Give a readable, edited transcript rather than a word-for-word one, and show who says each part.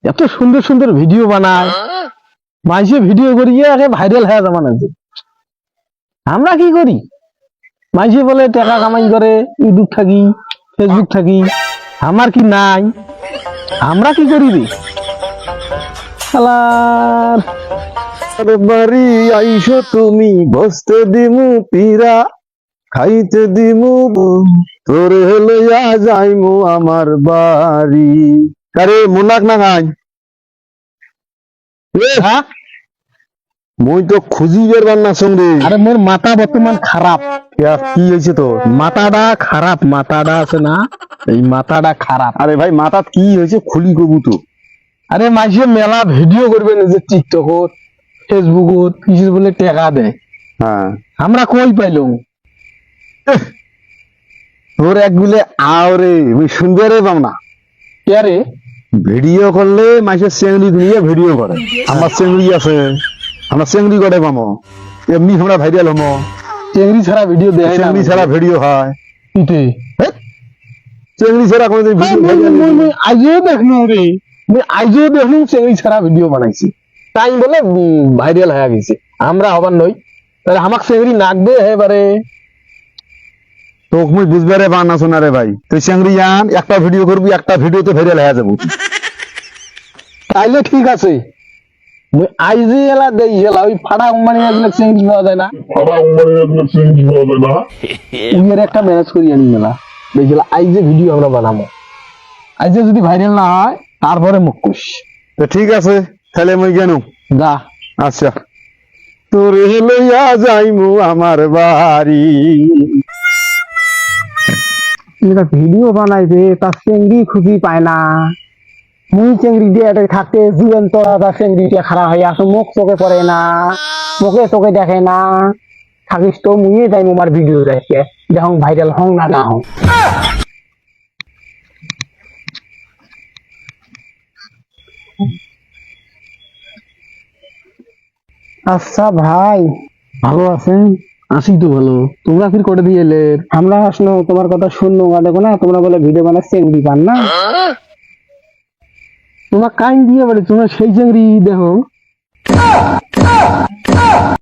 Speaker 1: এত সুন্দর সুন্দর ভিডিও বানায়, মাঝে ভিডিও করিয়ে আগে ভাইরাল হয়ে যাওয়া না। আমরা কি করি? মাঝে বলে টাকা কামাই করে, ইউটিউব থাকি, ফেসবুক থাকি। আমার কি নাই? আমরা কি করি রে শালার? বাড়ি আইসো তুমি, বসতে দিমু পিরা, খাইতে দিমু তোরে লইয়া যাইমু আমার বাড়ি। আরে মুনাক না গাই হ্যাঁ, মই তো খুঁজি বেরবার না সঙ্গে। আরে মোর মাথা বর্তমান খারাপ। কি হয়েছে তো? মাথাটা খারাপ, মাথাটা আছে না, এই মাথাটা খারাপ। আরে ভাই মাথা কি হয়েছে খুলি কবু তো। আরে মাঝে মেলা ভিডিও করবে নিজে টিকটকত, ফেসবুকত, কিছু বলে টাকা দেয়। হ্যাঁ, আমরা কই পাইলাম? তোর একগুলে আওরে আমি শুনবে রে পাম না। কে রে? ভিডিও করলে মাঝে চেংড়ি দিয়ে ভিডিও করে। আমার চেংড়ি আছে, আমরা চেংড়ি করে পামো, এমনি আমরা ভাইরাল হমো। চেংড়ি ছাড়া ভিডিও দেয়, চেংড়ি ছাড়া ভিডিও হয় ইতে। চেংড়ি ছাড়া কোনদিন ভিডিও আজও দেখনো রে, আজও দেখলুম চেংড়ি ছাড়া ভিডিও বানাইছি, তাই বলে ভাইরাল হয়ে গেছে। আমরা হবার নই, তাহলে আমাকে চেংড়ি নাকবে এবারে। তোকে মুই বুঝবে রে বানা শোনা রে ভাই, তুই চেংড়ি আন, একটা ভিডিও করবি, একটা ভিডিওতে ভাইরাল হয়ে যাবো। তাইলে ঠিক আছে, মুই আইজি এলা দেই এলা ওই ফাড়া মানে এগুলো চেঞ্জ পাওয়া যায় না, উইয়ের একটা ম্যানেজ করি আনি মেলা দেখলা আইজে ভিডিও আমরা বানাবো। আইজে যদি ভাইরাল না হয় তারপরে মুকুশ। তো ঠিক আছে, তাহলে মুই কেন যা। আচ্ছা, তোর লইয়া যাইমু আমার বাড়ি। ভিডিও বানাইবে তার চেংড়ি খুঁজি পায় না, মুই চেংড়ি দিয়ে থাকতে জীবন তোরা তার চেংড়ি দিয়ে খারাপ হয়ে আসো, মুখ চোখে পড়ে না, মুখে চোখে দেখে না, থাকিস তো মুইয়ে যাই আমার ভিডিও দেখে যখন ভাইরাল হং না না হং। আচ্ছা ভাই, ভালো আছেন? আছি তো ভালো। তোমরা ফির করে দিয়ে এলে? আমরা আসলো তোমার কথা শুনলো, দেখো না তোমরা বলে ভিডিও বানাচ্ছে চেংড়ি পান না। তোমার কাইন দিয়ে বলে তোমরা সেই চেংড়ি দেখো।